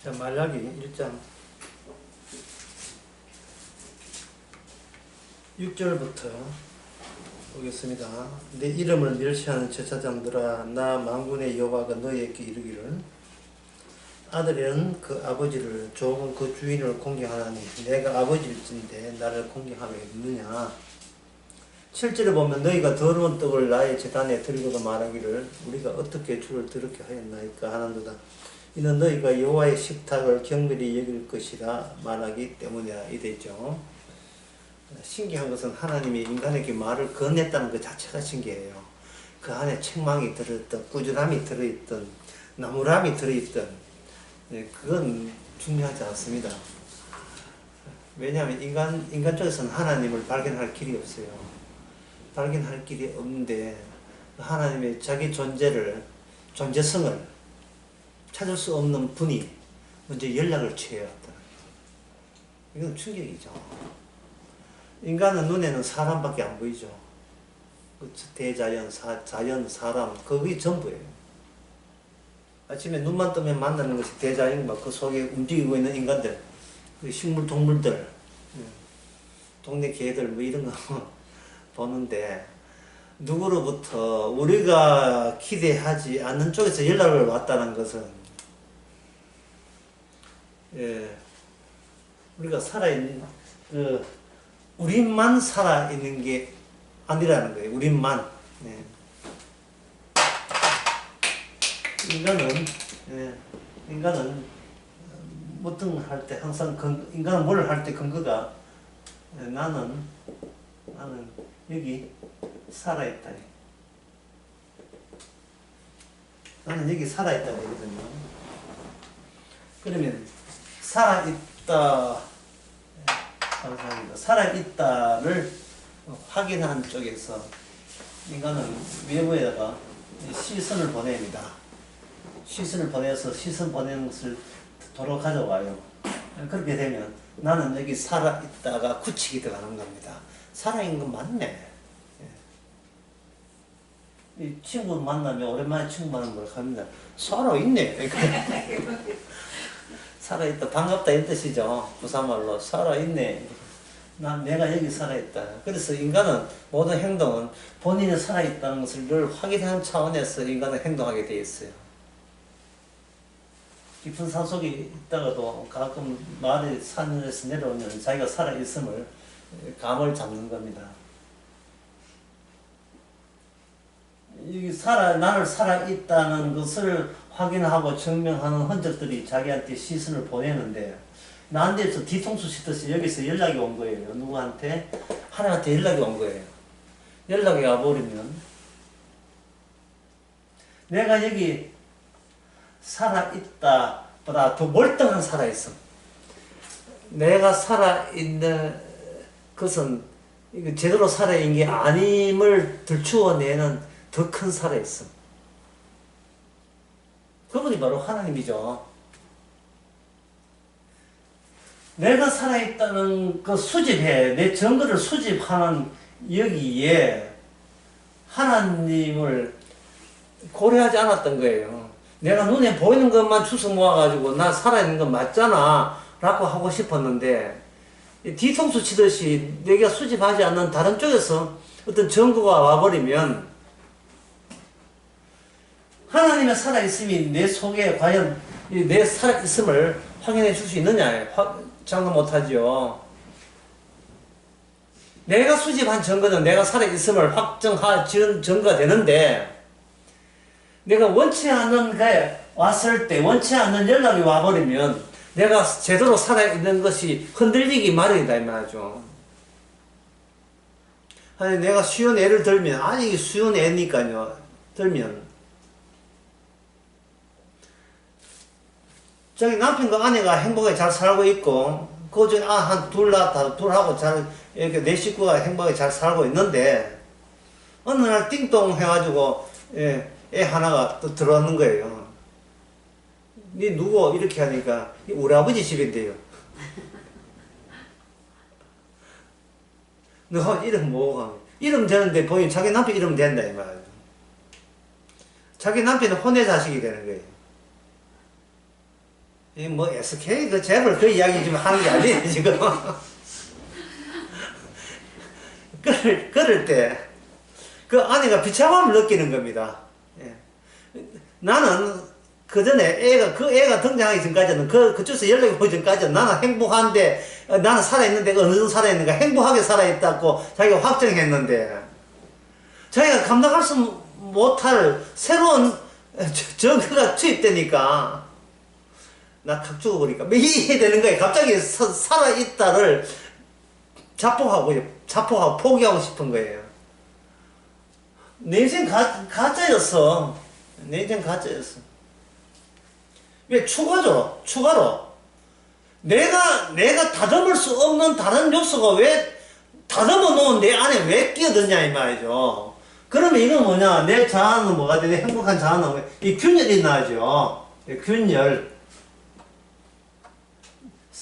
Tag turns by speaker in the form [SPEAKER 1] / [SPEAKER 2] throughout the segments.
[SPEAKER 1] 자, 말라기 1장 6절부터 보겠습니다. 내 이름을 멸시하는 제사장들아, 나 만군의 여호와가 너희에게 이르기를, 아들은 그 아버지를, 종은 그 주인을 공경하나니 내가 아버지일진데 나를 공경하겠느냐. 7절에 보면 너희가 더러운 떡을 나의 제단에 드리고도 말하기를 우리가 어떻게 주를 더럽게 하였나이까 하는도다. 이는 너희가 여호와의 식탁을 경멸히 여길 것이라 말하기 때문이라. 이래 있죠. 신기한 것은 하나님이 인간에게 말을 건넸다는 것 자체가 신기해요. 그 안에 책망이 들어있던, 꾸준함이 들어있던, 나무람이 들어있던, 그건 중요하지 않습니다. 왜냐하면 인간 쪽에서는 하나님을 발견할 길이 없어요. 발견할 길이 없는데 하나님의 자기 존재성을 찾을 수 없는 분이 먼저 연락을 취해야 한다. 이건 충격이죠. 인간은 눈에는 사람밖에 안 보이죠. 대자연, 자연, 사람, 그게 전부예요. 아침에 눈만 뜨면 만나는 것이 대자연과 그 속에 움직이고 있는 인간들, 식물, 동물들, 동네 개들 뭐 이런 거 보는데, 누구로부터 우리가 기대하지 않는 쪽에서 연락을 왔다는 것은, 우리가 살아있는, 우리만 살아있는 게 아니라는 거예요. 우리만. 인간은 뭐든 할 때 항상 인간은 뭘 할 때 근거가 나는 여기 살아있다. 나는 여기 살아있다 그러거든요. 그러면 살아있다, 감사합니다. 살아있다를 확인한 쪽에서 인간은 외부에다가 시선을 보냅니다. 시선을 보내서 시선 보내는 것을 도로 가져와요. 그렇게 되면 나는 여기 살아있다가 굳히게 들어가는 겁니다. 살아있는 건 맞네. 이 친구 만나면, 오랜만에 친구 만나면 뭘 합니다. 살아있네. 살아있다, 반갑다 이 뜻이죠. 부산말로 살아있네. 내가 여기 살아있다. 그래서 인간은 모든 행동은 본인이 살아있다는 것을 늘 확인하는 차원에서 인간은 행동하게 되어 있어요. 깊은 산 속에 있다가도 가끔 마을에 산에서 내려오면 자기가 살아있음을 감을 잡는 겁니다. 나를 살아있다는 것을 확인하고 증명하는 흔적들이 자기한테 시선을 보내는데, 나한테서 뒤통수 치듯이 여기서 연락이 온 거예요. 누구한테? 하나님한테 연락이 온 거예요. 연락이 와버리면 내가 여기 살아있다 보다 더 멀쩡한 살아있음, 내가 살아있는 것은 제대로 살아있는 게 아님을 들추어내는 더 큰 살아있음, 그분이 바로 하나님이죠. 내가 살아있다는 그 수집해, 내 증거를 수집하는 여기에 하나님을 고려하지 않았던 거예요. 내가 눈에 보이는 것만 주워 모아가지고 나 살아있는 건 맞잖아 라고 하고 싶었는데, 뒤통수 치듯이 내가 수집하지 않는 다른 쪽에서 어떤 증거가 와버리면 하나님의 살아있음이 내 속에 과연 내 살아있음을 확인해 줄 수 있느냐? 장담 못하죠. 내가 수집한 증거는 내가 살아있음을 확정하는 증거가 되는데, 내가 원치 않는 게 왔을 때, 원치 않는 연락이 와버리면 내가 제대로 살아있는 것이 흔들리기 마련이다 이 말이죠. 아니, 내가 쉬운 애를 들면, 아니 쉬운 애니까요, 들면 저기 남편과 아내가 행복하게 잘 살고 있고, 그 중에 한 둘하고 잘, 이렇게 내 식구가 행복하게 잘 살고 있는데, 어느 날 띵동 해가지고, 애 하나가 또 들어왔는 거예요. 니 누구? 이렇게 하니까, 우리 아버지 집인데요. 너 이름 뭐고? 이름 되는데 보니 자기 남편 이름 된다, 이 말이에요. 자기 남편은 혼외 자식이 되는 거예요. 뭐 SK 그 재벌 그 이야기 지금 하는 게 아니에요 지금. 그럴 때 그 아내가 비참함을 느끼는 겁니다. 예. 나는 그 전에 그 애가 등장하기 전까지는 그쪽에서 연락이 오기 전까지는 나는 행복한데 나는 살아있는데 어느 정도 살아있는가 행복하게 살아있다고 자기가 확정했는데 자기가 감당할 수 못할 새로운 정서가 투입되니까 나 각 죽어버리니까 매 되는 거예요. 갑자기 살아있다를 자폭하고 포기하고 싶은 거예요. 내 인생 가짜였어. 내 인생 가짜였어. 왜 추가로 내가 다듬을 수 없는 다른 요소가 왜 다듬어 놓은 내 안에 왜 끼어드냐 이 말이죠. 그러면 이건 뭐냐, 내 자아는 뭐가 되냐, 행복한 자아는 이 균열이 나죠. 균열.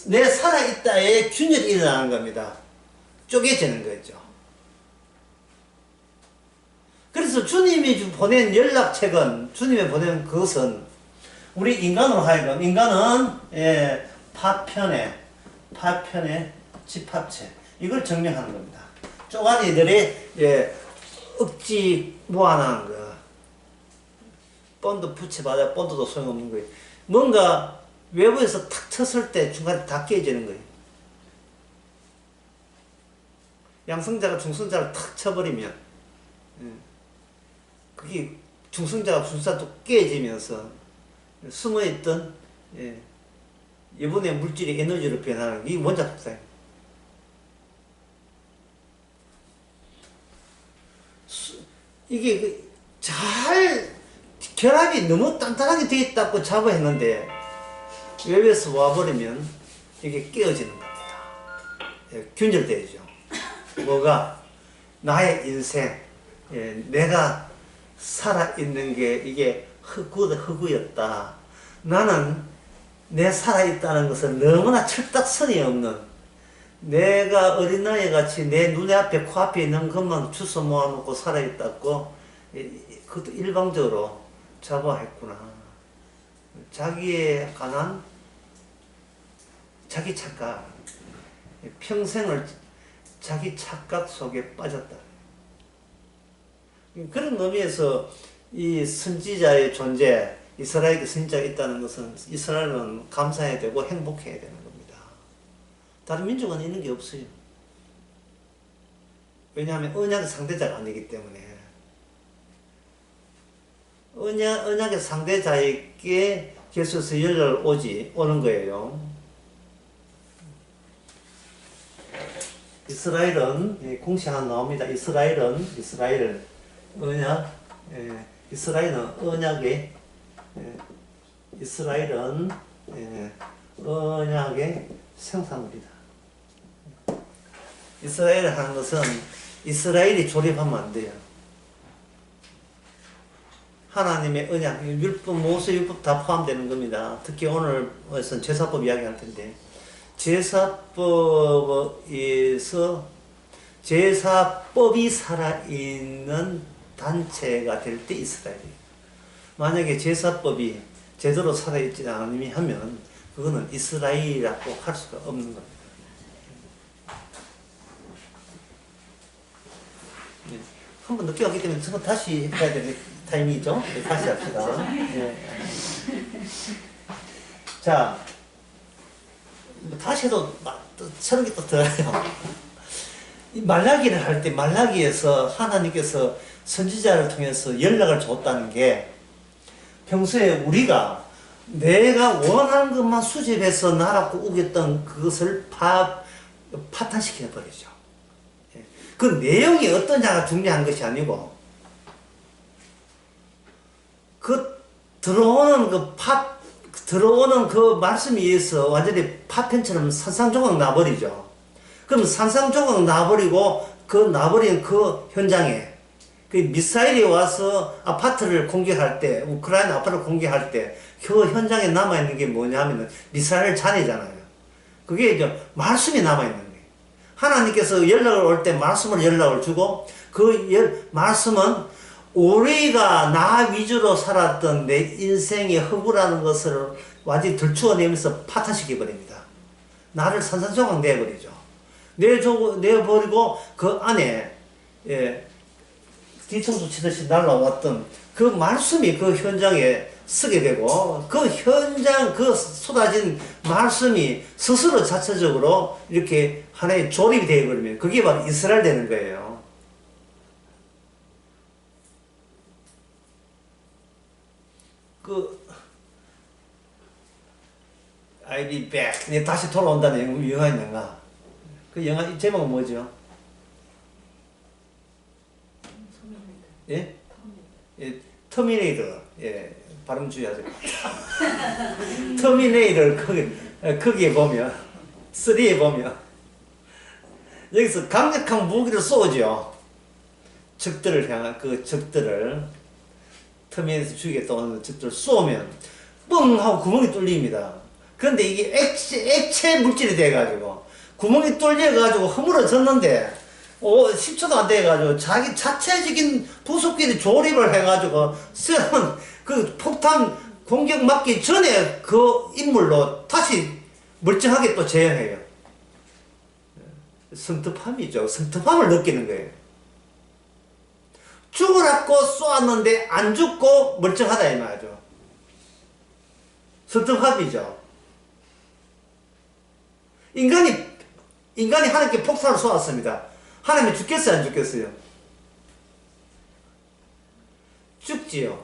[SPEAKER 1] 내 살아있다에 균열이 일어나는 겁니다. 쪼개지는 거죠. 그래서 주님이 보낸 연락책은, 주님이 보낸 그것은 우리 인간으로 하여금, 인간은 파편의 집합체, 이걸 정리하는 겁니다. 쪼가리들의 억지 모아놓은 거. 본드 붙여봐야 본드도 소용없는 거예요. 뭔가 외부에서 탁 쳤을 때 중간에 다 깨지는 거예요. 양성자가 중성자를 탁 쳐버리면 그게 중성자가 중성자도 깨지면서 숨어있던 여분의 물질이 에너지로 변하는 게 원자 합사예요. 이게 잘 결합이 너무 단단하게 되어 있다고 자부했는데 외부에서 와버리면 이게 깨어지는 겁니다. 균열되죠. 뭐가? 나의 인생, 내가 살아있는 게 이게 허구였다. 나는 내 살아있다는 것은 너무나 철딱선이 없는, 내가 어린아이 같이 내 눈에 앞에 코앞에 있는 것만 주워 모아놓고 살아있다고 그것도 일방적으로 자부했구나. 자기에 관한 자기 착각, 평생을 자기 착각 속에 빠졌다. 그런 의미에서 이 선지자의 존재, 이스라엘에 선지자가 있다는 것은 이스라엘은 감사해야 되고 행복해야 되는 겁니다. 다른 민족은 있는 게 없어요. 왜냐하면 언약의 상대자가 아니기 때문에. 언약의 상대자에게 계속해서 연락을 오는 거예요. 이스라엘은 공식 하나 나옵니다. 이스라엘은 언약, 이스라엘은 언약의 언약의 생산물이다. 이스라엘 하는 것은 이스라엘이 조립하면 안 돼요. 하나님의 언약, 율법, 모세율법 다 포함되는 겁니다. 특히 오늘에서는 제사법 이야기할 텐데, 제사법에서 제사법이 살아있는 단체가 될 때 이스라엘이에요. 만약에 제사법이 제대로 살아있지 않으면 그거는 이스라엘이라고 할 수가 없는 겁니다. 네. 한번 늦게 왔기 때문에 저거 다시 해야 될 타이밍이죠? 네, 다시 합시다. 네. 자, 다시 해도 저런 게 또 들어요. 말라기를 할 때 말라기에서 하나님께서 선지자를 통해서 연락을 줬다는 게 평소에 우리가 내가 원하는 것만 수집해서 나라고 우겼던 그것을 파탄시켜 버리죠. 그 내용이 어떠냐가 중요한 것이 아니고 들어오는 그 말씀에 의해서 완전히 파편처럼 산상조각 나버리죠. 그럼 산상조각 나버리고 나버린 그 현장에 그 미사일이 와서 아파트를 공격할 때, 우크라이나 아파트를 공격할 때 그 현장에 남아있는 게 뭐냐면 미사일 잔해잖아요. 그게 이제 말씀이 남아있는 거예요. 하나님께서 연락을 올 때 말씀으로 연락을 주고 그 말씀은 우리가 나 위주로 살았던 내 인생의 허구라는 것을 완전히 들추어내면서 파탄시켜버립니다. 나를 산산조각 내버리죠. 내버리고 그 안에 뒤통수 치듯이 날라왔던 그 말씀이 그 현장에 쓰게 되고 그 현장 그 쏟아진 말씀이 스스로 자체적으로 이렇게 하나의 조립이 되어버리면 그게 바로 이스라엘 되는 거예요. I'll be back. 내 다시 돌아온다는 영화 있는가? 그 영화 제목은 뭐죠? 예? 예, 터미네이터. 예, 발음 주의하세요. 터미네이터 거기에 보면 3에 보면 여기서 강력한 무기를 쏘죠. 적들을 향한 그 적들을 터미네이터 죽이겠다는 적들을 쏘면 뻥 하고 구멍이 뚫립니다. 그런데 이게 액체 물질이 돼가지고 구멍이 뚫려가지고 허물어졌는데 10초도 안 돼가지고 자기 자체적인 부속끼리 조립을 해가지고 쓰는 그 폭탄 공격 맞기 전에 그 인물로 다시 멀쩡하게 또 재현해요. 성급함이죠. 성급함을 느끼는 거예요. 죽으라고 쏘았는데 안 죽고 멀쩡하다 이 말이죠. 성급함이죠. 인간이 하나님께 폭탄을 쏘았습니다. 하나님이 죽겠어요, 안 죽겠어요? 죽지요.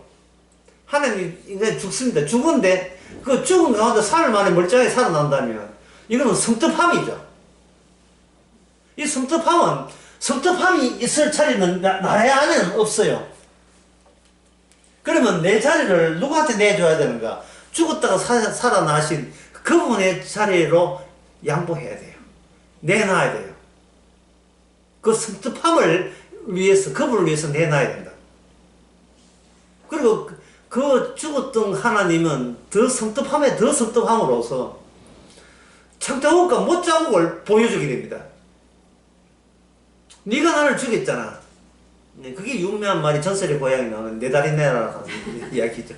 [SPEAKER 1] 하나님이 인간이 죽습니다. 죽은데 그 죽은 가운데 3일 만에 멀쩡하게 살아난다면 이거는 성급함이죠. 이 성급함이 있을 자리는 나의 안에는 없어요. 그러면 내 자리를 누구한테 내줘야 되는가? 죽었다가 살아나신 그분의 자리로 양보해야 돼요. 내놔야 돼요. 그 성급함을 위해서, 그분을 위해서 내놔야 된다. 그리고 그 죽었던 하나님은 더 성급함으로서 창자국과 못자국을 보여주게 됩니다. 네가 나를 죽였잖아. 그게 유명한 말이 전설의 고향에 나오는 내 다리 내놔라 하는 이야기죠.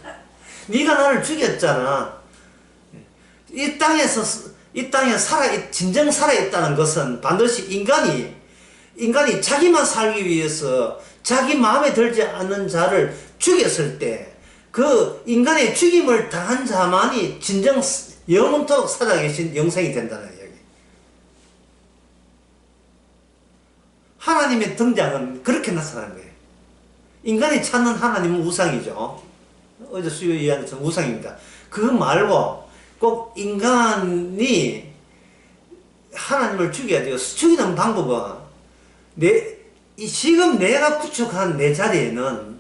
[SPEAKER 1] 네가 나를 죽였잖아. 이 땅에 진정 살아있다는 것은 반드시 인간이 자기만 살기 위해서 자기 마음에 들지 않는 자를 죽였을 때 그 인간의 죽임을 당한 자만이 진정 영원토록 살아계신 영생이 된다는 이야기. 하나님의 등장은 그렇게 나타나는 거예요. 인간이 찾는 하나님은 우상이죠. 어제 수요 이야기한 것처럼 우상입니다. 그거 말고 꼭 인간이 하나님을 죽여야 돼요. 죽이는 방법은 지금 내가 구축한 내 자리에는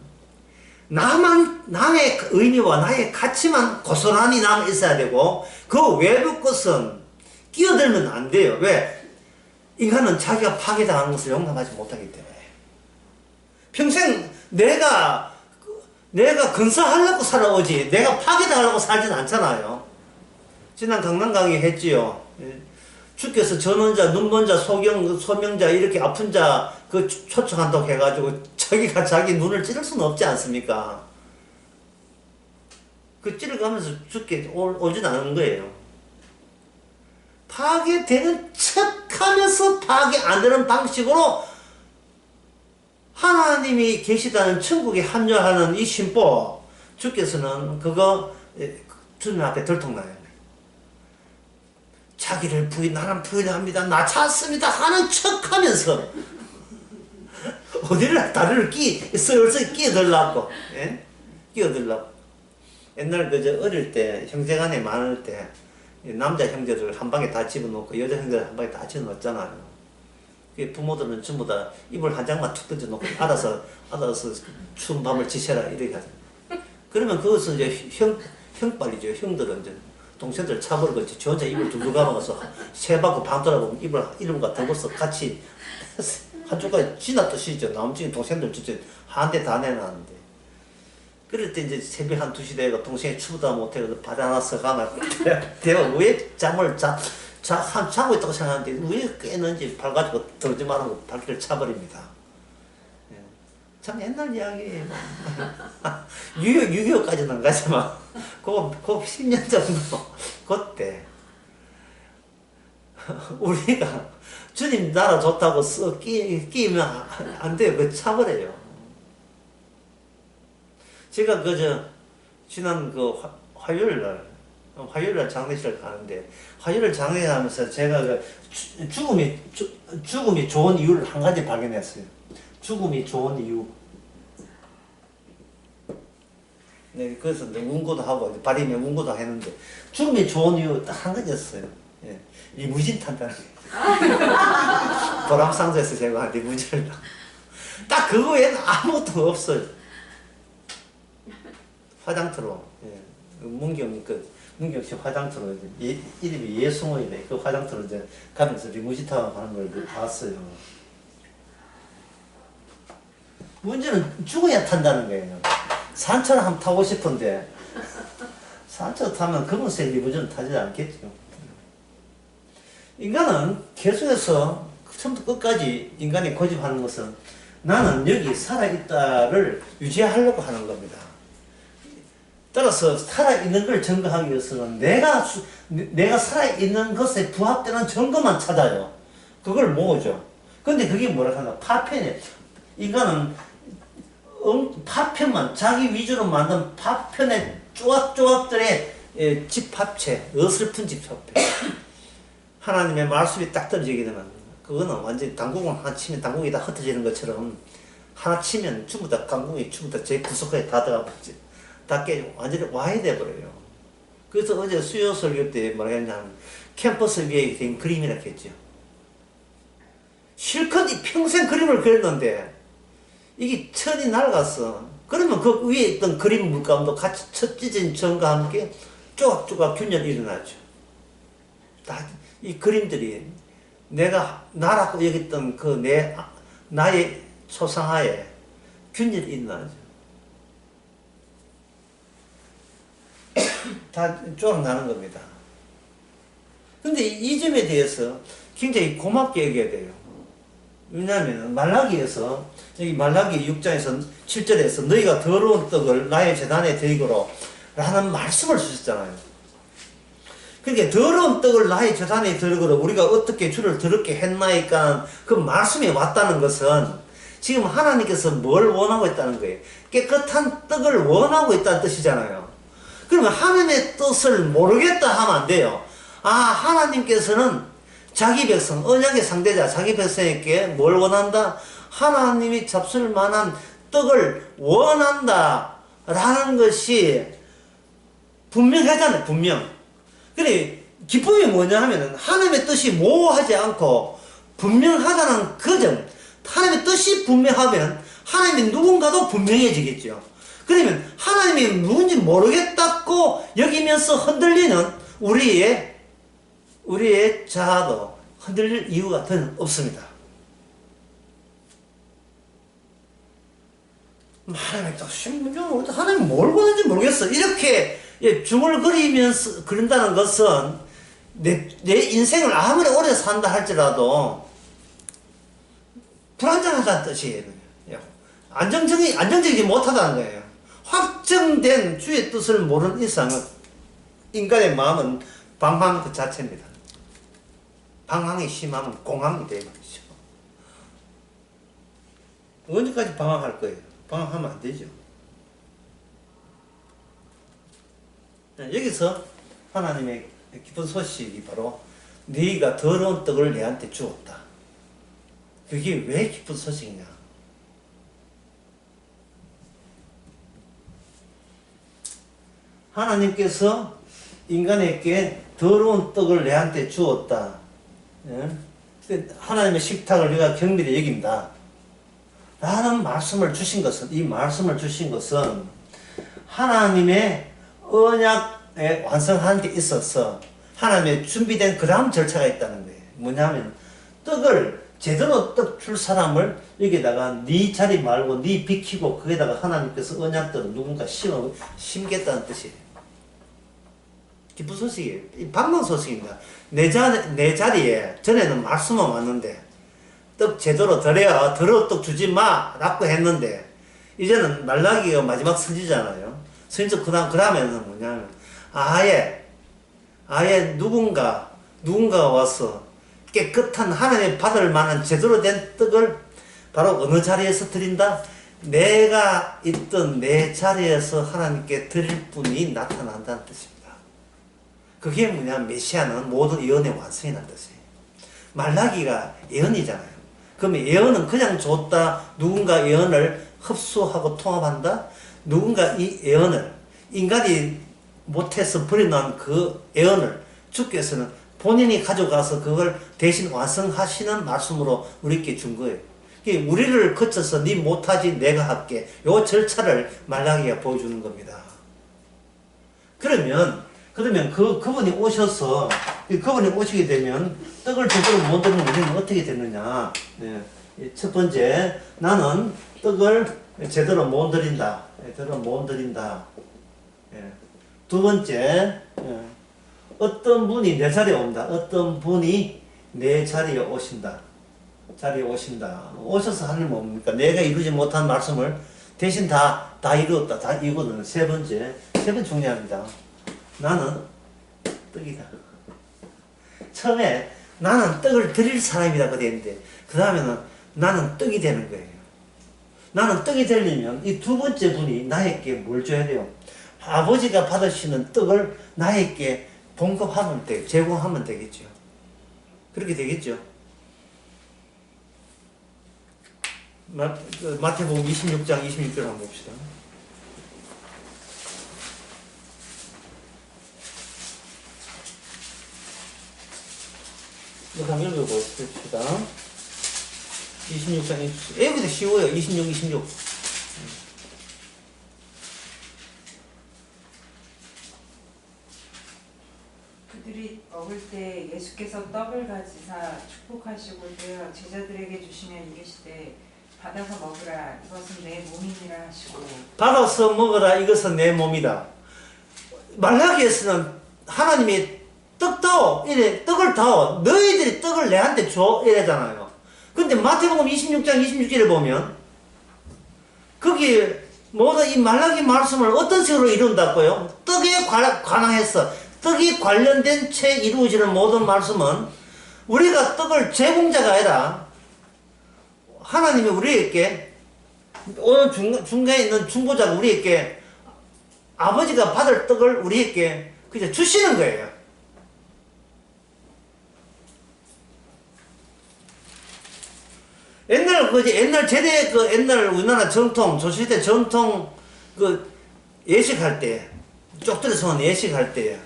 [SPEAKER 1] 나의 의미와 나의 가치만 고스란히 남아 있어야 되고 그 외부 것은 끼어들면 안 돼요. 왜? 인간은 자기가 파괴당하는 것을 용납하지 못하기 때문에. 평생 내가 건설하려고 살아오지 내가 파괴당하려고 살진 않잖아요. 지난 강남 강의 했지요. 주께서 전원자, 눈먼자, 소명자 이렇게 아픈 자 그 초청한다고 해가지고 자기가 자기 눈을 찌를 수는 없지 않습니까? 그 찌르가면서 죽게 오진 않은 거예요. 파괴되는 척하면서 파괴 안 되는 방식으로 하나님이 계시다는 천국에 합류하는 이 신보 주께서는 그거 주님 앞에 들통나요. 자기를 나는 부인합니다. 나 찾습니다. 하는 척 하면서 어디를 다리를 슬슬 끼어들라고. 예? 끼어들라고. 옛날 어릴 때 형제간에 많을 때 남자 형제들 한 방에 다 집어넣고 여자 형제들 한 방에 다 집어넣었잖아요. 부모들은 전부 다 이불 한 장만 툭 던져놓고 알아서 추운 밤을 지새라 이렇게 하죠. 그러면 그것은 이제 형빨이죠. 형들은 이제 동생들 차버리고 지 혼자 이불 두루 감아서 새 받고 방 돌아보면 이름과 들고서 같이 한쪽까지 지났듯이죠. 나머지 동생들 진짜 한 대 다 내놨는데. 그럴 때 이제 새벽 한 2시 되고 동생이 추다 못해서 바다 하나 서가나 내가 왜 잠을 자고 있다고 생각하는데 왜 깨는지 발 가지고 들지 말라고 발길을 차버립니다. 참 옛날 이야기예요. 6.25까지는 안 가지만 그 10년 정도 그때 우리가 주님 나라 좋다고 끼면 안 돼요. 그 차버려요. 제가 지난 화요일날 장례식을 가는데, 화요일 장례하면서 제가 죽음이 좋은 이유를 한 가지 발견했어요. 죽음이 좋은 이유. 네, 그래서 운고도 하고, 발이면 운고도 했는데, 죽음이 좋은 이유 딱 한 가지였어요. 예. 리무진 탄다는 게. 보람상자에서 제가 리무진을 딱 그거 외에는 아무것도 없어요. 화장터로. 예. 문경 씨 화장터로, 이름이 예승호인데, 그 화장터로 이제 가면서 리무진 타고 가는 걸 봤어요. 문제는 죽어야 탄다는 거예요. 산차를 한번 타고 싶은데, 산차 타면 검은색 리무진은 타지 않겠죠. 인간은 계속해서 처음부터 끝까지 인간이 고집하는 것은 나는 여기 살아있다를 유지하려고 하는 겁니다. 따라서 살아있는 걸 증거하기 위해서는 내가 살아있는 것에 부합되는 증거만 찾아요. 그걸 모으죠. 근데 그게 뭐라 하나? 파편이에요. 인간은 파편만, 자기 위주로 만든 파편의 조각조각들의 집합체, 어설픈 집합체. 하나님의 말씀이 딱 떨어지게 되면, 그거는 완전히 당국을 하나 치면 당국이 다 흩어지는 것처럼, 하나 치면 전부 다 당국이 전부 다 제 구석에 다 들어가버리지. 다 깨지고 완전히 와야 돼버려요. 그래서 어제 수요 설교 때 뭐라 했냐면, 캠퍼스 위에 된 그림이라 했죠. 실컷 평생 그림을 그렸는데, 이게 천이 날아갔어. 그러면 그 위에 있던 그림 물감도 같이 찢어진 천과 함께 조각조각 균열이 일어나죠. 이 그림들이 내가 나라고 여겼던 나의 초상화에 균열이 일어나죠. 다 조각나는 겁니다. 근데 이 점에 대해서 굉장히 고맙게 여겨야 돼요. 왜냐하면 말라기에서, 여기 말라기 6장에서 7절에서 너희가 더러운 떡을 나의 제단에 드리고로 라는 말씀을 주셨잖아요. 그러니까 더러운 떡을 나의 제단에 드리고로 우리가 어떻게 주를 더럽게 했나이까 그 말씀이 왔다는 것은 지금 하나님께서 뭘 원하고 있다는 거예요. 깨끗한 떡을 원하고 있다는 뜻이잖아요. 그러면 하나님의 뜻을 모르겠다 하면 안 돼요. 하나님께서는 자기 백성, 언약의 상대자, 자기 백성에게 뭘 원한다? 하나님이 잡술 만한 떡을 원한다. 라는 것이 분명하잖아요, 분명. 그래, 기쁨이 뭐냐 하면은, 하나님의 뜻이 모호하지 않고, 분명하다는 그 점, 하나님의 뜻이 분명하면, 하나님이 누군가도 분명해지겠죠. 그러면, 하나님이 누군지 모르겠다고 여기면서 흔들리는 우리의 자아도 흔들릴 이유가 더 없습니다. 하나님 뭘 원하는지 모르겠어. 이렇게 중얼거리면서 그런다는 것은 내 인생을 아무리 오래 산다 할지라도 불안정하다는 뜻이에요. 안정적이지 못하다는 거예요. 확정된 주의 뜻을 모르는 이상은 인간의 마음은 방황 그 자체입니다. 방황이 심하면 공황이 되는 거죠. 언제까지 방황할 거예요? 방황하면 안 되죠. 여기서 하나님의 기쁜 소식이 바로 너희가 더러운 떡을 내한테 주었다. 그게 왜 기쁜 소식이냐? 하나님께서 인간에게 더러운 떡을 내한테 주었다. 하나님의 식탁을 네가 경밀히 여긴다. 라는 말씀을 주신 것은, 이 말씀을 주신 것은 하나님의 언약에 완성하는 데 있어서 하나님의 준비된 그 다음 절차가 있다는 거예요. 뭐냐면 떡을 제대로 떡 줄 사람을 여기다가 네 자리 말고 네 비키고 거기다가 하나님께서 언약들을 누군가 심겠다는 뜻이에요. 기쁜 소식이에요. 방문 소식입니다. 내 자리에 전에는 말씀은 왔는데 떡 제대로 드려야 더러운 떡 주지 마 라고 했는데 이제는 말라기가 마지막 선지잖아요. 선지적 그 다음에는 뭐냐면, 아예 누군가가 와서 깨끗한 하나님의 받을 만한 제대로 된 떡을 바로 어느 자리에서 드린다? 내가 있던 내 자리에서 하나님께 드릴 분이 나타난다는 뜻입니다. 그게 뭐냐? 메시아는 모든 예언의 완성이라는 뜻이에요. 말라기가 예언이잖아요. 그러면 예언은 그냥 줬다, 누군가 예언을 흡수하고 통합한다? 누군가 이 예언을, 인간이 못해서 버려놓은 그 예언을 주께서는 본인이 가져가서 그걸 대신 완성하시는 말씀으로 우리께 준 거예요. 우리를 거쳐서 네 못하지 내가 할게. 요 절차를 말라기가 보여주는 겁니다. 그러면 그분이 오셔서, 그분이 오시게 되면 떡을 제대로 못 드는 우리는 어떻게 되느냐. 네. 첫 번째, 나는 떡을 제대로 못 드린다. 제대로 못 드린다. 예. 두 번째, 어떤 분이 내 자리에 온다. 어떤 분이 내 자리에 오신다. 자리에 오신다. 오셔서 하는 뭡니까? 내가 이루지 못한 말씀을 대신 다 이루었다. 다 이거는 세 번째 중요합니다. 나는 떡이다. 처음에 나는 떡을 드릴 사람이다. 그랬는데, 그 다음에는 나는 떡이 되는 거예요. 나는 떡이 되려면 이 두 번째 분이 나에게 뭘 줘야 돼요? 아버지가 받으시는 떡을 나에게 봉급하면 제공하면 되겠죠. 그렇게 되겠죠. 마태복음 26장 26절 한번 봅시다. 이거 한번 읽어봅시다. 26장 26절. 여기도 쉬워요. 26.
[SPEAKER 2] 그들이 먹을 때 예수께서 떡을 가지사 축복하시고 되어 제자들에게 주시며 이르시되 받아서 먹으라 이것은 내 몸이니라 하시고.
[SPEAKER 1] 받아서 먹으라 이것은 내 몸이다. 말라기에서는 하나님이 떡도 이래 떡을 더 너희들이 떡을 내한테 줘 이래잖아요. 근데 마태복음 26장 26절에 보면 거기 모든 이 말라기 말씀을 어떤 식으로 이룬다고요? 떡에 관한해서 떡이 관련된 채 이루어지는 모든 말씀은 우리가 떡을 제공자가 아니라 하나님이 우리에게 오늘 중간에 있는 중보자가 우리에게 아버지가 받을 떡을 우리에게 그냥 주시는 거예요. 옛날 제대 옛날 우리나라 전통 조선시대 전통 예식할 때 쪽들에서 예식할 때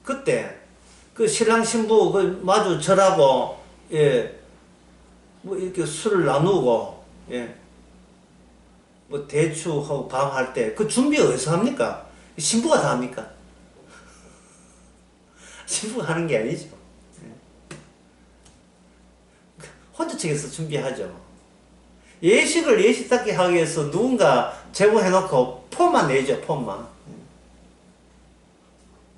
[SPEAKER 1] 그때 신랑 신부 마주 절하고 뭐 이렇게 술을 나누고 뭐 대추하고 밤할 때 그 준비 어디서 합니까? 신부가 다 합니까? 신부가 하는 게 아니죠. 혼자 측에서 준비하죠. 예식을 예식답게 하기 위해서 누군가 제공해놓고 폼만 내죠. 폼만.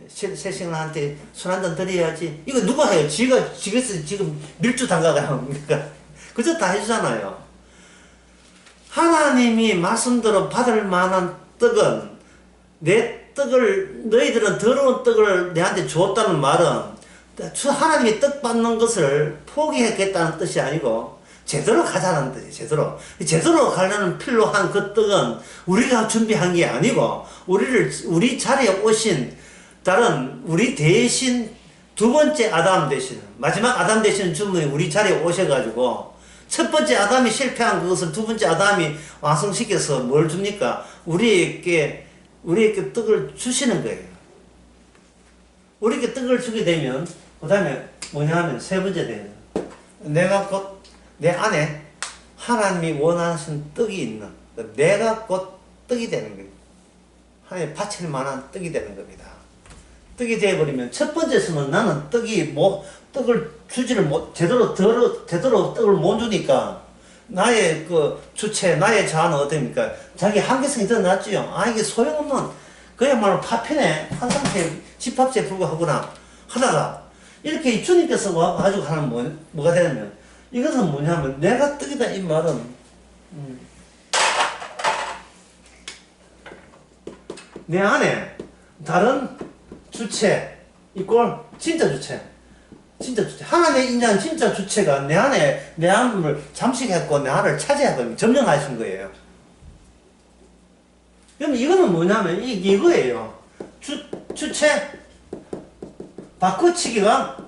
[SPEAKER 1] 새 신랑한테 술 한잔 드려야지. 이거 누가 해요? 지가 지금 밀주 담가가 합니까? 그저 다 해주잖아요. 하나님이 말씀대로 받을 만한 떡은 내 떡을 너희들은 더러운 떡을 내한테 주었다는 말은 하나님이 떡 받는 것을 포기했겠다는 뜻이 아니고 제대로 가자는 뜻이에요. 제대로 가려는 필요한 그 떡은 우리가 준비한 게 아니고 우리 자리에 오신 다른 우리 대신 두 번째 아담 대신 마지막 아담 대신 주님이 우리 자리에 오셔가지고 첫 번째 아담이 실패한 그것을 두 번째 아담이 완성시켜서 뭘 줍니까? 우리에게 떡을 주시는 거예요. 우리에게 떡을 주게 되면 그 다음에 뭐냐 하면 세 번째 돼요. 내가 곧 내 안에 하나님이 원하시는 떡이 있는 내가 곧 떡이 되는 거예요. 하나님 바칠 만한 떡이 되는 겁니다. 떡이 되어버리면 첫 번째서는 나는 떡을 주지를 못 제대로 떡을 못 주니까 나의 주체 나의 자아는 어떻습니까? 자기 한계성이 드러났지요. 이게 소용없는 그야말로 파편에 한 상태 집합체에 불과하구나 하다가 이렇게 주님께서 와가지고 하는 뭐가 되냐면 이것은 뭐냐면 내가 떡이다 이 말은 내 안에 다른 주체 이꼴 진짜 주체. 진짜 주체. 하나님의 인자는 진짜 주체가 내 안에 내 안을 잠식했고 내 안을 차지하고 점령하신 거예요. 그럼 이거는 뭐냐면 이거예요. 주체 바꿔치기가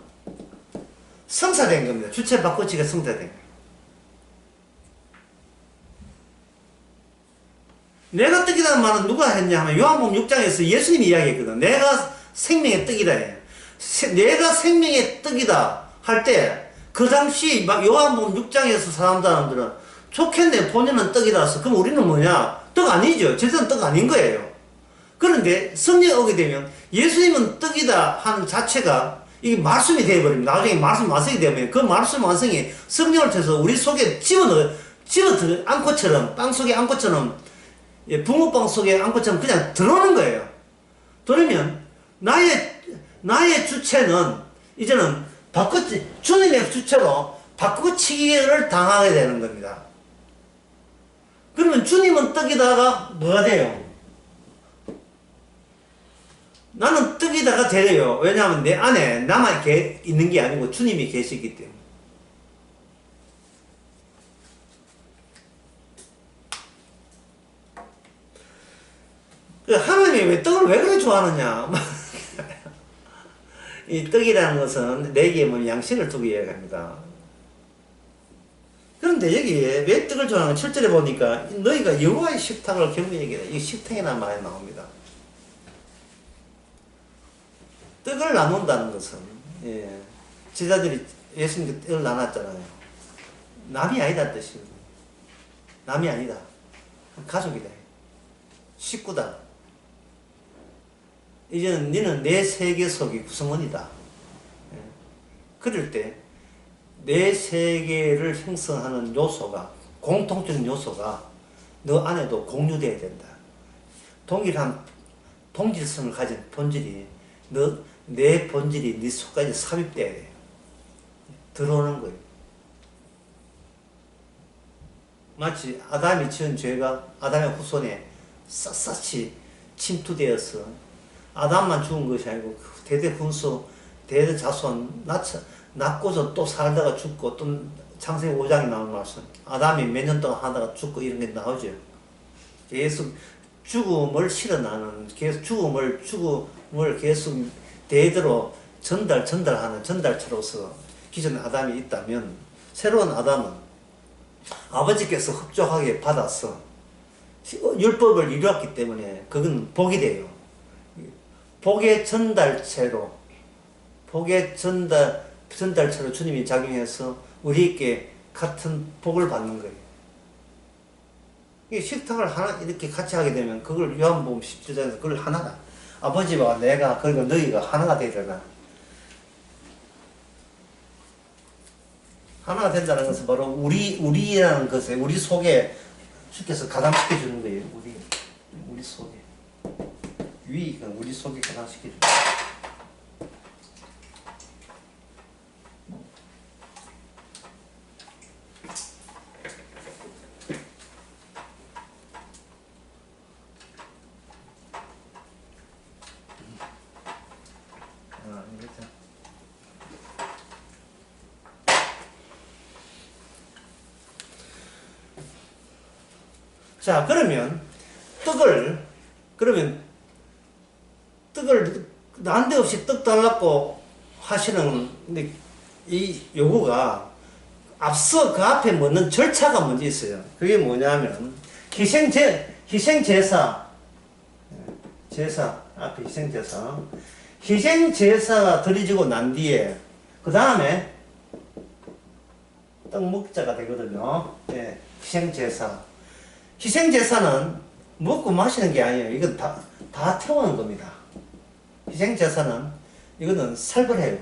[SPEAKER 1] 성사된 겁니다. 주체 바꿔치기가 성사된 거예요. 내가 떡이라는 말은 누가 했냐 하면 요한복음 6장에서 예수님이 이야기했거든. 내가 생명의 떡이다 해요. 내가 생명의 떡이다 할 때 그 당시 막 요한복음 6장에서 사람들은 좋겠네 본인은 떡이라서 그럼 우리는 뭐냐 떡 아니죠. 제대로 떡 아닌 거예요. 그런데 성령이 오게 되면 예수님은 떡이다 하는 자체가 이게 말씀이 되어버립니다. 나중에 말씀 완성이 되면 그 말씀 완성이 성령을 통해서 우리 속에 집어넣어 안고처럼 빵 속에 안고처럼 붕어빵 속에 안고처럼 그냥 들어오는 거예요. 그러면 나의 주체는 이제는 주님의 주체로 바꾸치기를 당하게 되는 겁니다. 그러면 주님은 떡이다가 뭐가 돼요? 나는 떡이다가 되래요. 왜냐하면 내 안에 나만 있는 게 아니고 주님이 계시기 때문에. 하나님이 왜 떡을 왜 그렇게 좋아하느냐? 이 떡이라는 것은 내게 뭐 양식을 두고 이야기합니다. 그런데 여기에 왜 떡을 좋아하는 7절에 보니까 너희가 여호와의 식탁을 결국 얘기해. 이 식탁이라는 말이 나옵니다. 떡을 나눈다는 것은 제자들이 예수님께 떡을 나눴잖아요. 남이 아니다 뜻입니다. 남이 아니다. 가족이다. 식구다. 이제는 너는 내 세계 속의 구성원이다. 그럴 때 내 세계를 형성하는 요소가 공통적인 요소가 너 안에도 공유되어야 된다. 동일한 동질성을 가진 본질이 내 본질이 네 속까지 삽입돼야 돼요. 들어오는 거예요. 마치 아담이 지은 죄가 아담의 후손에 샅샅이 침투되어서 아담만 죽은 것이 아니고 대대분수 대대자손 낳고서 또 살다가 죽고 또 창세기 5장에 나오는 말씀 아담이 몇 년 동안 하다가 죽고 이런 게 나오죠. 계속 죽음을 실어나는 계속 죽음을 계속 대대로 전달하는 전달처로서 기존의 아담이 있다면 새로운 아담은 아버지께서 흡족하게 받아서 율법을 이루었기 때문에 그건 복이 돼요. 복의 전달체로 주님이 작용해서 우리에게 같은 복을 받는 거예요. 이 식탁을 하나 이렇게 같이 하게 되면 그걸 요한복음 17장에서 그걸 하나다. 아버지와 내가 그리고 너희가 하나가 되잖아. 하나가 된다는 것은 바로 우리라는 것에 우리 속에 주께서 가담시켜 주는 거예요. 우리 속에 위가 우리 속에 가담시켜 주는 거예요. 자, 그러면 떡을 난데없이 떡 달라고 하시는 이 요구가 앞서 그 앞에 묻는 절차가 먼저 있어요. 그게 뭐냐면 희생제사 앞에 희생제사가 드려지고 난 뒤에 그 다음에 떡 먹자가 되거든요. 네, 희생제사는 먹고 마시는 게 아니에요. 이건 다 태우는 겁니다. 희생제사는 이거는 살벌해요.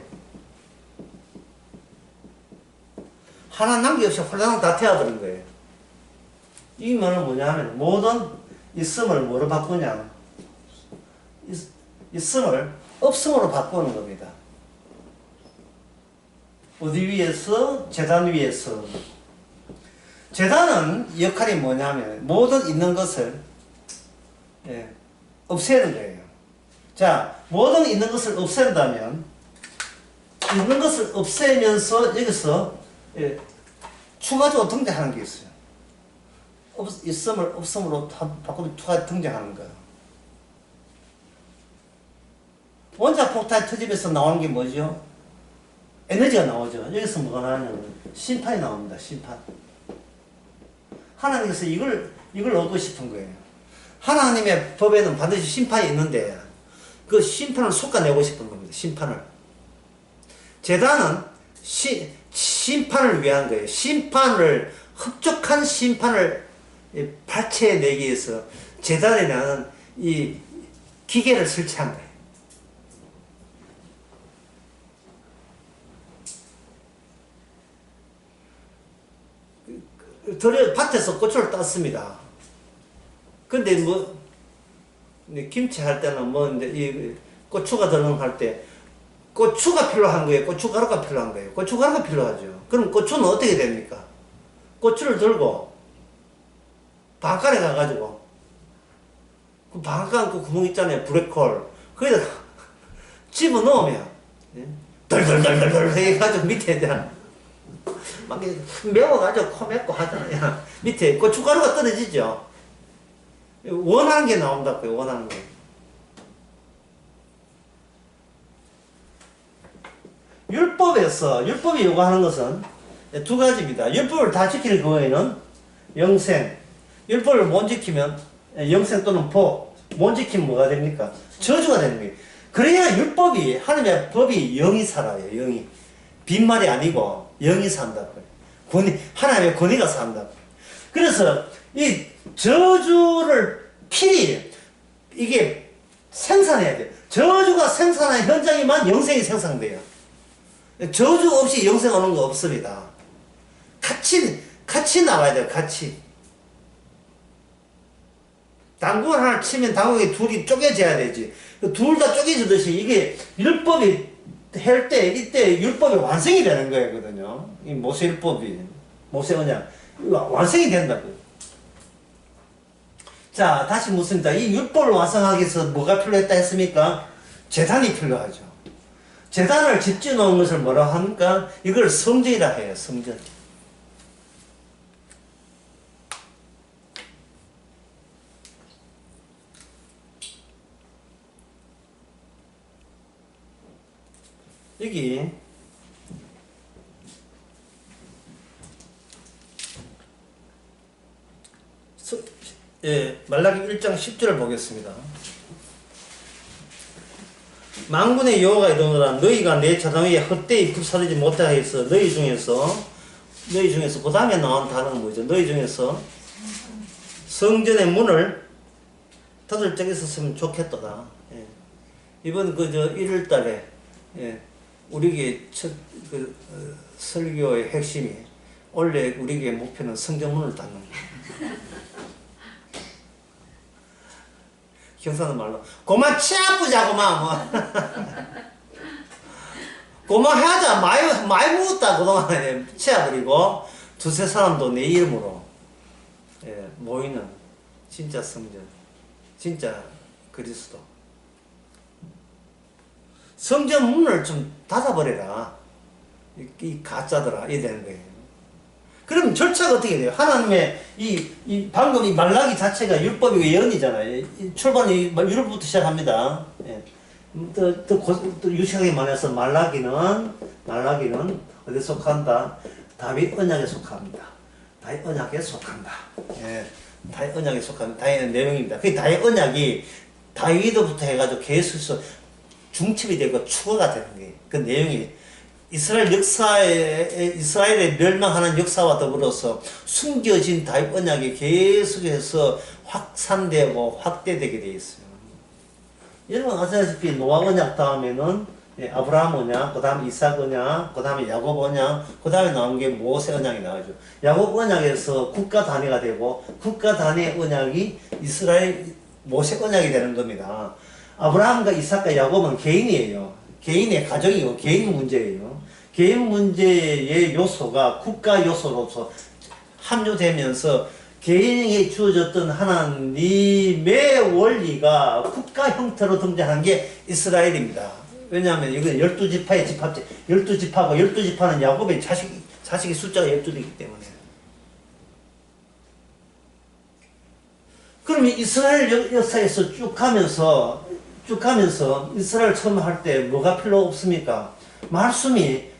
[SPEAKER 1] 하나 남김없이 홀랑 다 태워버린 거예요. 이 말은 뭐냐 하면 모든 있음을 뭐로 바꾸냐, 있음을 없음으로 바꾸는 겁니다. 어디 위에서? 제단 위에서. 제단은 역할이 뭐냐면 모든 있는 것을 없애는 거예요. 자, 모든 있는 것을 없앤다면 있는 것을 없애면서 여기서 추가적으로 등장하는 게 있어요. 있음을 없음으로 바꾸면 추가 등장하는 거예요. 원자폭탄 터지면서 나오는 게 뭐죠? 에너지가 나오죠. 여기서 뭐가 나오냐면 심판이 나옵니다. 심판. 하나님께서 이걸 얻고 싶은 거예요. 하나님의 법에는 반드시 심판이 있는데 그 심판을 솎아내고 싶은 겁니다. 심판을. 제단은 심판을 위한 거예요. 흡족한 심판을 발췌해내기 위해서 제단에 나는 이 기계를 설치한 거예요. 밭에서 고추를 땄습니다. 근데 김치 할 때는 이 고추가 들어갈 때 고추가 필요한 거예요. 고춧가루가 필요한 거예요. 고춧가루가 필요하죠. 그럼 고추는 어떻게 됩니까? 고추를 들고 방앗간에 가가지고 그 방앗간 그 구멍 있잖아요. 블랙홀. 거기다 집어넣으면 덜덜덜덜덜 해가지고 밑에 막 매워가지고 코 맵고 하잖아요. 밑에 고춧가루가 떨어지죠. 원하는 게 나온다고요. 원하는 게. 율법이 요구하는 것은 두 가지입니다. 율법을 다 지키는 경우에는 영생. 율법을 못 지키면 영생 또는 복. 못 지키면 뭐가 됩니까? 저주가 됩니다. 그래야 하나님의 법이 영이 살아요. 영이. 빈말이 아니고 영이 산다고요. 하나님의 권위가 산다고요. 그래서 이 저주를 필히 이게 생산해야 돼요. 저주가 생산한 현장에만 영생이 생산돼요. 저주 없이 영생 오는 거 없습니다. 같이 나와야 돼요. 같이. 당구를 하나 치면 당구에 둘이 쪼개져야 되지. 둘 다 쪼개지듯이 이게 율법이 할 때 이때 율법이 완성이 되는 거거든요. 이 모세율법이 모세 언약 완성이 된다고요. 자, 다시 묻습니다. 이 율법을 완성하기 위해서 뭐가 필요했다 했습니까? 제단이 필요하죠. 제단을 집지 놓은 것을 뭐라고 합니까? 이걸 성전이라 해요. 성전. 여기 말라기 1장 10절을 보겠습니다. 만군의 여호와가 이르노라 너희가 내 제단 위에 헛되이 굽사르지 못하게 해서 너희 중에서 그 다음에 나온 단어는 뭐죠? 너희 중에서 성전의 문을 닫을 적이 있었으면 좋겠도다. 이번 1월달에 우리에게 설교의 핵심이 원래 우리에게 목표는 성전문을 닫는 거예요. 경상도 말로 고만 치아프자고만 고만 해야자 많이 묵었다 그동안에 치아버리고 두세 사람도 내 이름으로 모이는 진짜 성전, 진짜 그리스도. 성전 문을 좀 닫아버려라. 이 가짜들아, 이래 되는 거예요. 그럼 절차가 어떻게 돼요? 하나님의 방금 이 말라기 자체가 율법이고 예언이잖아요. 출발이 율법부터 시작합니다. 또 유식하게 말해서 말라기는 어디에 속한다? 다윗 언약에 속합니다. 다윗 언약에 속한다. 다윗 언약에 속합니다. 다윗은 내용입니다. 그 다윗 언약이 다윗부터 해가지고 계속해서 중첩이 되고 추가가 되는 거예요. 그 내용이 이스라엘의 멸망하는 역사와 더불어서 숨겨진 다윗 언약이 계속해서 확산되고 확대되게 되어 있어요. 여러분 아시다시피 노아 언약 다음에는 아브라함 언약, 그 다음에 이삭 언약, 그 다음에 야곱 언약, 그 다음에 나온 게 모세 언약이 나오죠. 야곱 언약에서 국가 단위가 되고 국가 단위의 언약이 이스라엘 모세 언약이 되는 겁니다. 아브라함과 이삭과 야곱은 개인이에요. 개인의 가정이고 개인 문제예요. 개인 문제의 요소가 국가 요소로서 합류되면서 개인에게 주어졌던 하나님의 원리가 국가 형태로 등장한 게 이스라엘입니다. 왜냐하면 이건 12지파의 집합제, 12지파가 12지파는 야곱의 자식의 숫자가 12이기 때문에. 그럼 이스라엘 역사에서 쭉 가면서 이스라엘 처음 할 때 뭐가 필요 없습니까? 말씀이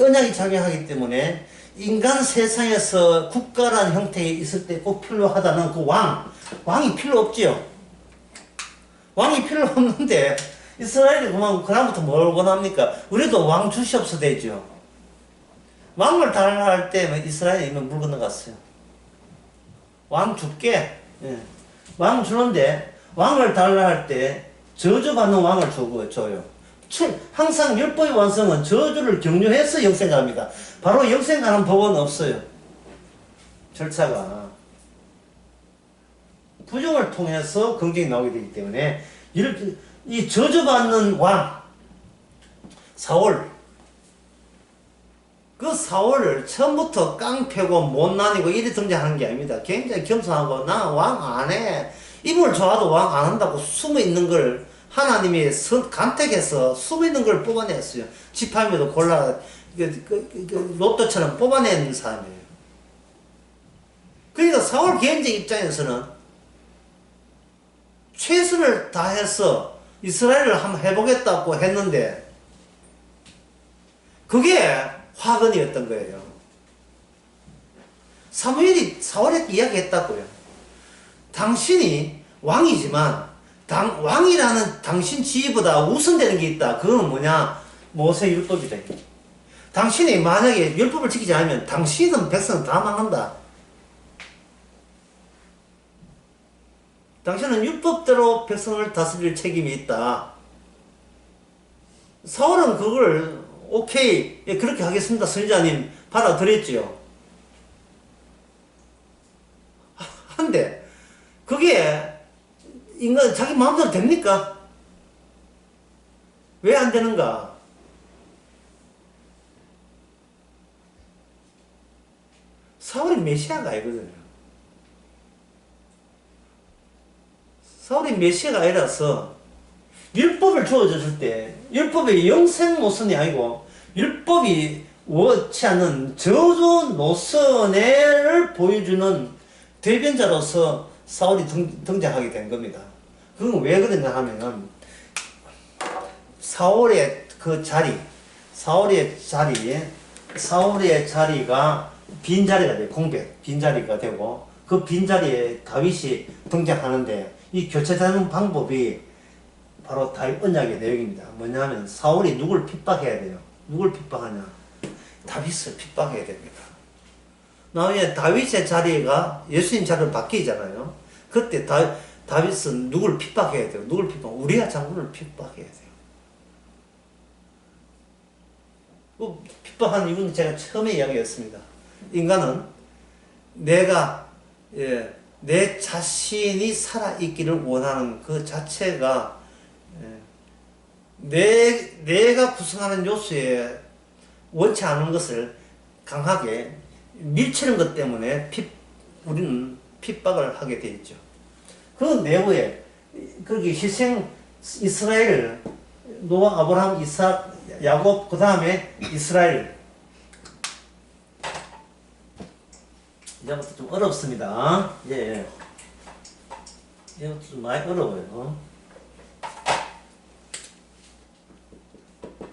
[SPEAKER 1] 언약이 작용하기 때문에 인간 세상에서 국가라는 형태에 있을 때 꼭 필요하다는 그 왕이 필요 없지요. 왕이 필요 없는데 이스라엘이 그다음부터 뭘 원합니까? 우리도 왕 주시옵소서 되죠. 왕을 달라 할 때 이스라엘이 이미 물 건너갔어요. 왕 줄게. 예. 왕 주는데 왕을 달라 할 때 저주받는 왕을 줘요. 항상 율법의 완성은 저주를 경유해서 역생합니다. 바로 역생하는 법은 없어요. 절차가 부정을 통해서 긍정이 나오게 되기 때문에 이 저주받는 왕 사울, 그 사울을 처음부터 깡패고 못난이고 이리 등장하는 게 아닙니다. 굉장히 겸손하고 나 왕 안 해. 이걸 좋아도 왕 안 한다고 숨어있는 걸 하나님이 간택해서 숨어있는 걸 뽑아냈어요. 지팡이도 골라 로또처럼 뽑아내는 사람이에요. 그러니까 사울 개인적 입장에서는 최선을 다해서 이스라엘을 한번 해보겠다고 했는데 그게 화근이었던 거예요. 사무엘이 사울에게 이야기했다고요. 당신이 왕이지만 왕이라는 당신 지위보다 우선되는 게 있다. 그건 뭐냐? 모세 율법이다. 당신이 만약에 율법을 지키지 않으면 당신은 백성은 다 망한다. 당신은 율법대로 백성을 다스릴 책임이 있다. 사울은 그걸 오케이, 예, 그렇게 하겠습니다. 선지자님 받아들였지요. 한데 그게 인간 자기 마음대로 됩니까? 왜 안 되는가? 사울이 메시아가 아니거든요. 사울이 메시아가 아니라서 율법을 주어졌을 때 율법의 영생 노선이 아니고 율법이 원치 않는 저주 노선을 보여주는 대변자로서 사울이 등장하게 된 겁니다. 그건 왜 그러냐 하면은 사울의 자리가 빈자리가 돼요. 빈자리가 되고 그 빈자리에 다윗이 등장하는데 이 교체되는 방법이 바로 다윗 언약의 내용입니다. 뭐냐 하면 사울이 누굴 핍박해야 돼요. 누굴 핍박하냐? 다윗을 핍박해야 됩니다. 나중에 다윗의 자리가 예수님 자리로 바뀌잖아요. 그때 다윗은 누굴 핍박해야 돼요. 누굴 핍박? 우리아 장군을 핍박해야 돼요. 그 핍박한 이유는 제가 처음에 이야기했습니다. 인간은 내 자신이 살아있기를 원하는 그 자체가 내가 구성하는 요소에 원치 않은 것을 강하게 밀치는 것 때문에 우리는 핍박을 하게 되어 있죠. 그 내부에 거기 희생 이스라엘, 노아, 아브라함, 이삭, 야곱, 그 다음에 이스라엘. 이제부터 좀 어렵습니다. 예. 이제부터 좀 많이 어려워요.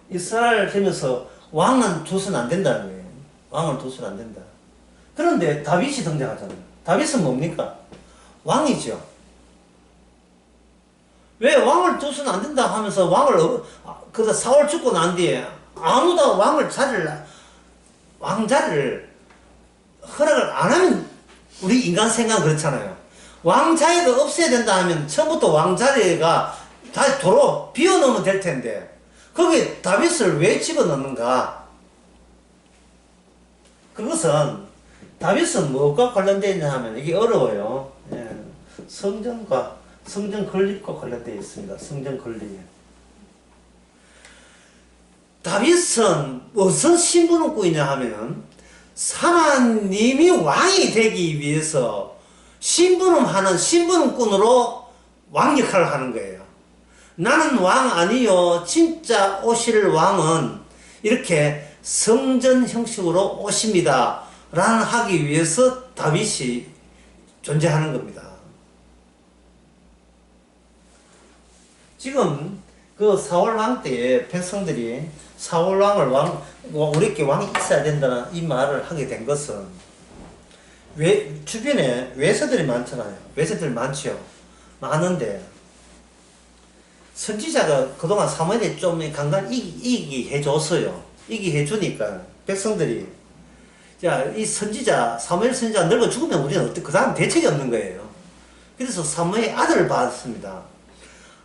[SPEAKER 1] 이스라엘 되면서 왕은 둬서는 안 된다는 거예요. 왕을 둬서는 안 된다. 그런데 다윗이 등장하잖아요. 다윗은 뭡니까? 왕이죠. 왜 왕을 둬서는 안 된다 하면서 그다 사울 죽고 난 뒤에 아무도 왕자를 허락을 안 하면 우리 인간 생각은 그렇잖아요. 왕자리가 없애야 된다 하면 처음부터 왕자리가 다시 도로 비워놓으면 될 텐데 거기에 다윗을 왜 집어넣는가? 그것은 다윗은 뭐가 관련되어 있냐 하면 이게 어려워요. 예. 성전 건립과 관련되어 있습니다. 성전 건립. 다윗은 무슨 신분을 꾸이냐 하면은 하나님이 왕이 되기 위해서 심부름하는 심부름꾼으로 왕 역할을 하는 거예요. 나는 왕 아니요. 진짜 오실 왕은 이렇게 성전 형식으로 오십니다. 라는 하기 위해서 다윗이 존재하는 겁니다. 지금 그 사울 왕 때에 백성들이 사울 왕을 우리께 왕이 있어야 된다는 이 말을 하게 된 것은 주변에 외세들이 많잖아요. 외세들 많지요. 많은데 선지자가 그동안 사무엘이 좀 강간 이기 해줬어요. 이기 해주니까 백성들이 자, 이 선지자 사무엘 선지자 늙어 죽으면 우리는 그 다음 대책이 없는 거예요. 그래서 사무엘 아들을 받았습니다.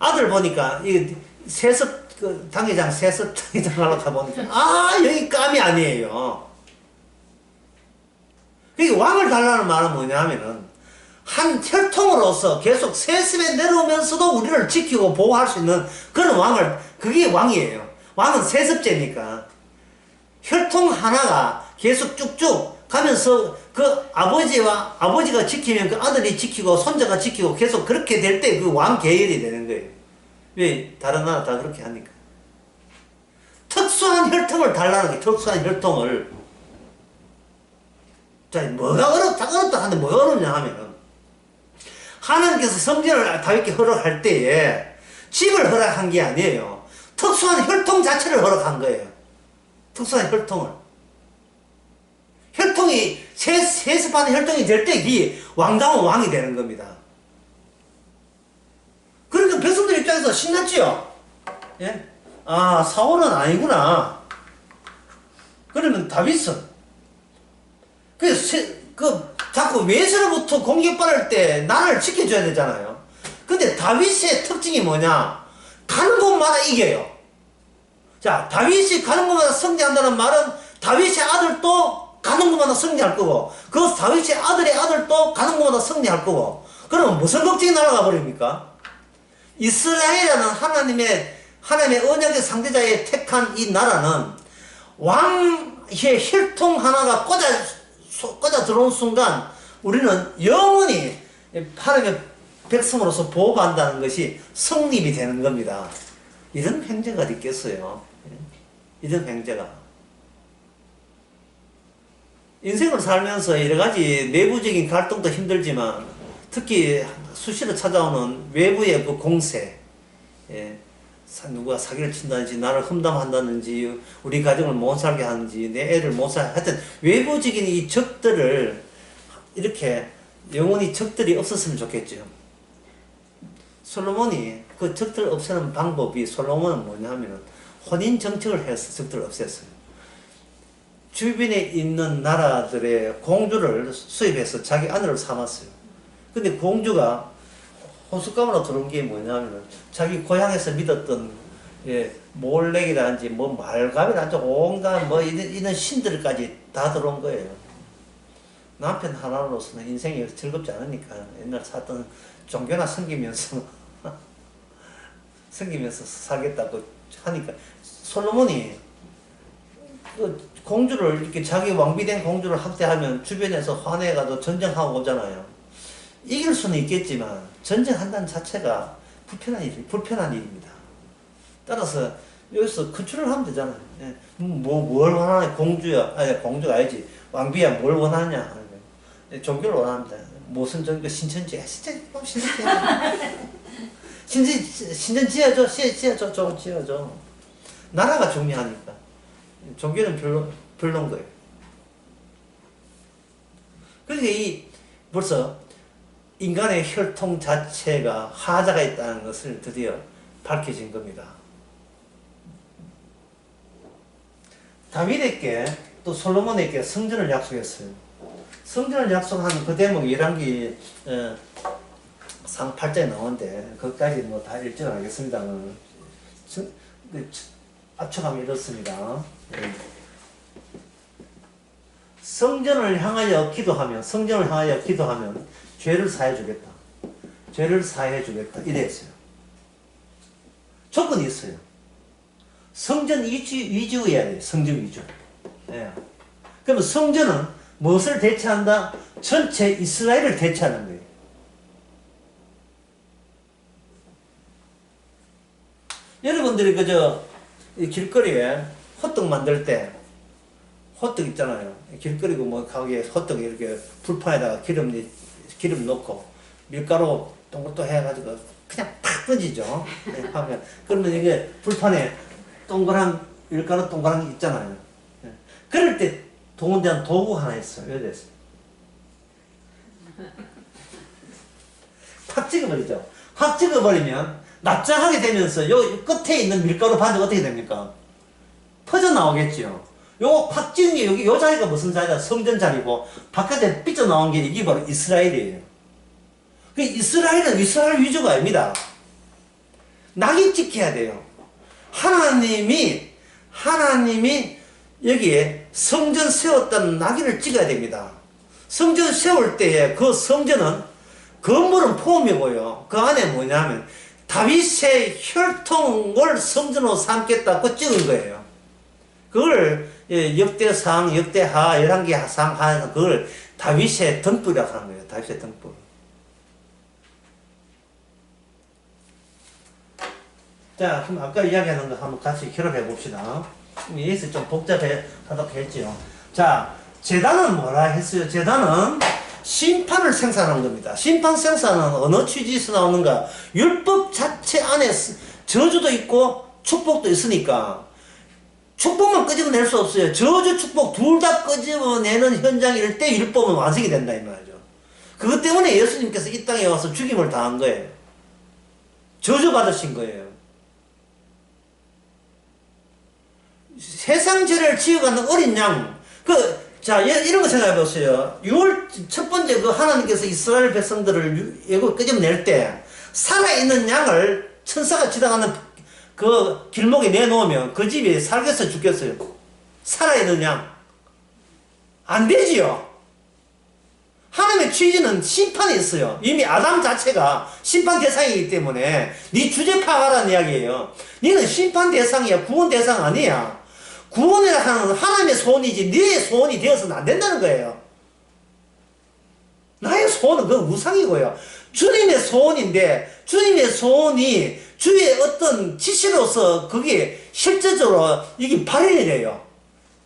[SPEAKER 1] 아들 보니까 이 세습 그 당회장 세습 당회장 하러 가보니까 여기 감이 아니에요. 그러니까 왕을 달라는 말은 뭐냐면은 한 혈통으로서 계속 세습에 내려오면서도 우리를 지키고 보호할 수 있는 그런 왕을, 그게 왕이에요. 왕은 세습제니까. 혈통 하나가 계속 쭉쭉 가면서 그 아버지가 지키면 그 아들이 지키고 손자가 지키고 계속 그렇게 될 때 그 왕 계열이 되는 거예요. 왜? 다른 나라 다 그렇게 하니까. 특수한 혈통을 달라는 게 특수한 혈통을. 자, 뭐가 어렵다 하는데 뭐가 어렵냐 하면은 하나님께서 성전을 다윗께 허락할 때에 집을 허락한 게 아니에요. 특수한 혈통 자체를 허락한 거예요. 특수한 혈통을. 혈통이 세습하는 혈통이 될 때 이 왕다운 왕이 되는 겁니다. 그러니까 백성들 입장에서 신났지요. 예? 사울은 아니구나. 그러면 다윗은 자꾸 외세로부터 공격받을 때 나를 지켜줘야 되잖아요. 근데 다윗의 특징이 뭐냐? 가는 곳마다 이겨요. 자, 다윗이 가는 곳마다 승리한다는 말은 다윗의 아들도 가는 곳마다 승리할 거고, 그 다윗의 아들의 아들도 가는 곳마다 승리할 거고, 그러면 무슨 걱정이 날아가 버립니까? 이스라엘이라는 하나님의 언약의 상대자의 택한 이 나라는 왕의 혈통 하나가 꽂아 들어온 순간 우리는 영원히 하나님의 백성으로서 보호받는다는 것이 성립이 되는 겁니다. 이런 횡재가 있겠어요. 이런 횡재가. 인생을 살면서 여러가지 내부적인 갈등도 힘들지만 특히 수시로 찾아오는 외부의 그 공세, 누가 사기를 친다든지 나를 험담한다든지 우리 가정을 못 살게 하는지 내 애를 못 살게 하여튼 외부적인 이 적들을 이렇게 영원히 적들이 없었으면 좋겠죠. 솔로몬이 그 적들을 없애는 방법이 솔로몬은 뭐냐면 혼인 정책을 해서 적들을 없앴어요. 주변에 있는 나라들의 공주를 수입해서 자기 아내를 삼았어요. 근데 공주가 호숫가으로 들어온 게 뭐냐면 자기 고향에서 믿었던 몰렉이라든지 뭐 말갑이라든지 온갖 뭐 이런 신들까지 다 들어온 거예요. 남편 하나로서는 인생이 즐겁지 않으니까 옛날 살던 종교나 섬기면서 살겠다고 하니까 솔로몬이 그 공주를 이렇게 자기 왕비된 공주를 학대하면 주변에서 화내가지고 전쟁하고 오잖아요. 이길 수는 있겠지만 전쟁한다는 자체가 불편한 일입니다. 따라서 여기서 컨트롤 하면 되잖아요. 뭘 원하냐? 공주야. 공주가 아니지. 왕비야, 뭘 원하냐? 종교를 원합니다. 무슨 종교? 신천지. 신천 지어줘. 지어줘. 나라가 중요하니까. 종교는 별로인 거예요. 그러니까 벌써 인간의 혈통 자체가 하자가 있다는 것을 드디어 밝혀진 겁니다. 다윗에게 또 솔로몬에게 성전을 약속했어요. 성전을 약속하는 그 대목이 열왕기 상 8장에 나오는데 거기까지 뭐 다 읽지 않겠습니다. 압축하면 이렇습니다. 성전을 향하여 기도하면 죄를 사해 주겠다. 죄를 사해 주겠다. 이랬어요. 조건이 있어요. 성전 위주여야 돼요. 성전 위주. 예. 그러면 성전은 무엇을 대체한다? 전체 이스라엘을 대체하는 거예요. 여러분들이 그저 길거리에 호떡 만들 때 호떡 있잖아요. 길거리고 뭐 가게에 호떡 이렇게 불판에다가 기름 넣고 밀가루 동글동 해가지고 그냥 탁 던지죠. 하면 그러면 이게 불판에 동그란 밀가루 동그란 게 있잖아요. 그럴 때 동원대한 도구 하나 있어요. 여기서 팍 찍어버리죠. 확 찍어버리면 납작하게 되면서 요 끝에 있는 밀가루 반죽 어떻게 됩니까? 퍼져나오겠죠. 요거 팍 찍은 게 여기 요 자리가 무슨 자리다? 성전 자리고 바깥에 삐져나온 게 이게 바로 이스라엘이에요. 그 이스라엘은 이스라엘 위주가 아닙니다. 낙이 찍혀야 돼요. 하나님이 여기에 성전 세웠다는 낙인을 찍어야 됩니다. 성전 세울 때에 그 성전은 건물은 폼이고요. 그 안에 뭐냐면 다윗의 혈통을 성전으로 삼겠다고 찍은 거예요. 그걸 역대상, 역대하, 11개 상 하에서 그걸 다윗의 등불이라고 하는 거예요. 다윗의 등불. 자, 그럼 아까 이야기하는 거 한번 같이 결합해 봅시다. 여기서 좀 복잡하다고 했지요. 자, 제단은 뭐라 했어요? 제단은 심판을 생산하는 겁니다. 심판 생산은 어느 취지에서 나오는가? 율법 자체 안에 저주도 있고 축복도 있으니까 축복만 끄집어낼 수 없어요. 저주, 축복 둘 다 끄집어내는 현장일 때 율법은 완성이 된다 이 말이죠. 그것 때문에 예수님께서 이 땅에 와서 죽임을 당한 거예요. 저주받으신 거예요. 세상 죄를 지어가는 어린 양, 자, 이런 거 생각해 보세요. 6월 첫 번째 그 하나님께서 이스라엘 백성들을 예고 끄집어낼 때, 살아있는 양을 천사가 지나가는 그 길목에 내놓으면 그 집이 살겠어요, 죽겠어요? 살아있는 양. 안 되지요. 하나님의 취지는 심판이 있어요. 이미 아담 자체가 심판 대상이기 때문에 네 주제 파악하라는 이야기예요. 너는 심판 대상이야, 구원 대상 아니야. 구원이라 하는 하나님의 소원이지 네 소원이 되어서는 안 된다는 거예요. 나의 소원은 그건 우상이고요. 주님의 소원인데 주님의 소원이 주의 어떤 지시로서 그게 실제적으로 이게 발현이 돼요.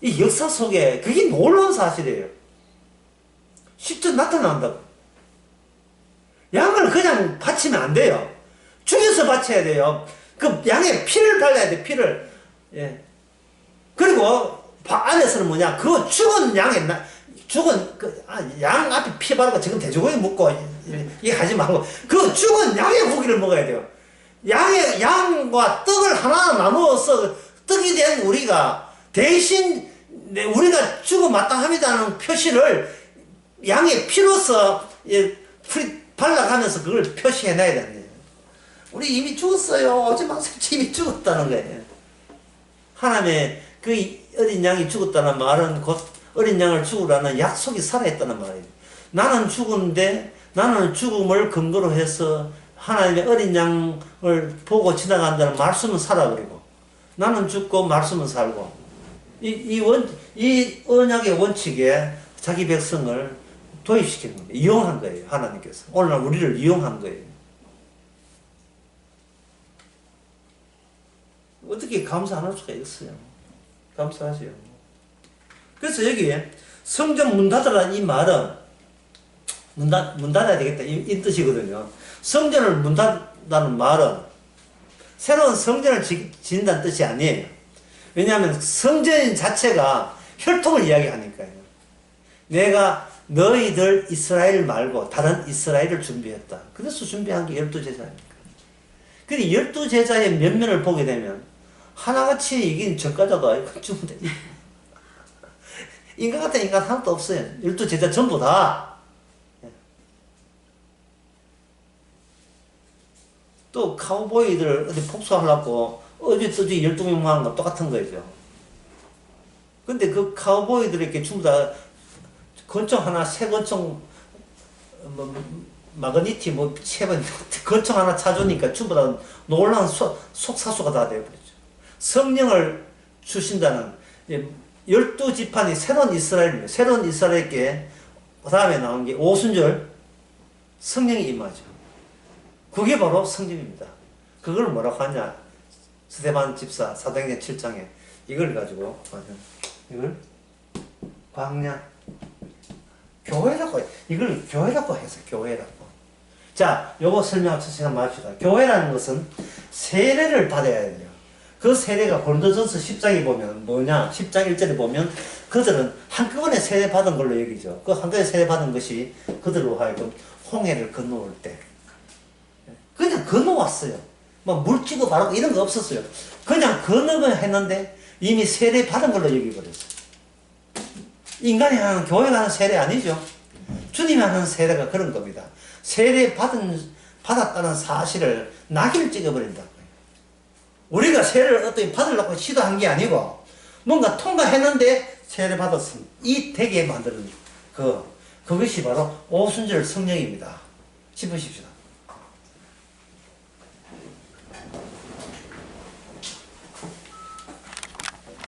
[SPEAKER 1] 이 역사 속에 그게 놀라운 사실이에요. 실제 나타난다고. 양을 그냥 바치면 안 돼요. 죽여서 바쳐야 돼요. 그 양에 피를 발라야 돼, 피를. 예. 그리고 안에서는 뭐냐, 그 죽은 양에 죽은 양 앞에 피 바르고 지금 돼지고기 먹고 이게 하지 말고 그 죽은 양의 고기를 먹어야 돼요. 양과 떡을 하나 나누어서 떡이 된 우리가 대신 우리가 죽어 마땅합니다는 표시를 양의 피로서 발라가면서 그걸 표시해놔야 됩니다. 우리 이미 죽었어요. 오지 마세요. 이미 죽었다는 거예요. 하나님의 그 어린 양이 죽었다는 말은 곧 어린 양을 죽으라는 약속이 살아있다는 말이에요. 나는 죽은데 나는 죽음을 근거로 해서 하나님의 어린 양을 보고 지나간다는 말씀은 살아버리고 나는 죽고 말씀은 살고 이 언약의 원칙에 자기 백성을 도입시키는 거예요. 이용한 거예요. 하나님께서 오늘날 우리를 이용한 거예요. 어떻게 감사 안 할 수가 있어요. 감사하세요. 그래서 여기에 성전 문 닫으라는 이 말은 문 닫아야 되겠다 이 뜻이거든요. 성전을 문 닫다는 말은 새로운 성전을 짓는다는 뜻이 아니에요. 왜냐하면 성전 자체가 혈통을 이야기하니까요. 내가 너희들 이스라엘 말고 다른 이스라엘을 준비했다. 그래서 준비한 게 12제자입니다. 근데 12제자의 면면을 보게 되면 하나같이 이긴 전과자도 아니고 인간 같은 인간 하나도 없어요. 12제자 전부 다. 또 카우보이들 어디 폭소하려고 어디서지 12명 모아는 거 똑같은 거죠. 근데 그 카우보이들에게 전부 다 권총 하나, 새 권총, 마그니티, 세번 권총 하나 차주니까 전부 다 놀라운 속사수가 다 되어버리죠. 성령을 주신다는, 12지판이 새로운 이스라엘입니다. 새로운 이스라엘께 그 다음에 나온 게 오순절 성령이 임하죠. 그게 바로 성령입니다. 그걸 뭐라고 하냐? 스데반 집사 사도행전 7장에 이걸 가지고 이걸 광야 교회라고 이걸 교회라고 해서 교회라고. 자, 요거 설명할 시간 마십시다. 교회라는 것은 세례를 받아야 돼요. 그 세례가 고린도전서 10장에 보면 뭐냐? 10장 1절에 보면 그들은 한꺼번에 세례 받은 걸로 여기죠. 그 한꺼번에 세례 받은 것이 그들로 하여금 홍해를 건너올 때 그냥 건너왔어요. 뭐 물지고 바르고 이런 거 없었어요. 그냥 건너면 했는데 이미 세례 받은 걸로 여기버렸어요. 인간이 하는 교회가 하는 세례 아니죠. 주님이 하는 세례가 그런 겁니다. 세례 받았다는 사실을 낙인을 찍어버린다고요. 우리가 세례를 어떻게 받으려고 시도한 게 아니고 뭔가 통과했는데 세례 받았습니다. 이 되게 만드는 그것이 바로 오순절 성령입니다. 짚으십시오.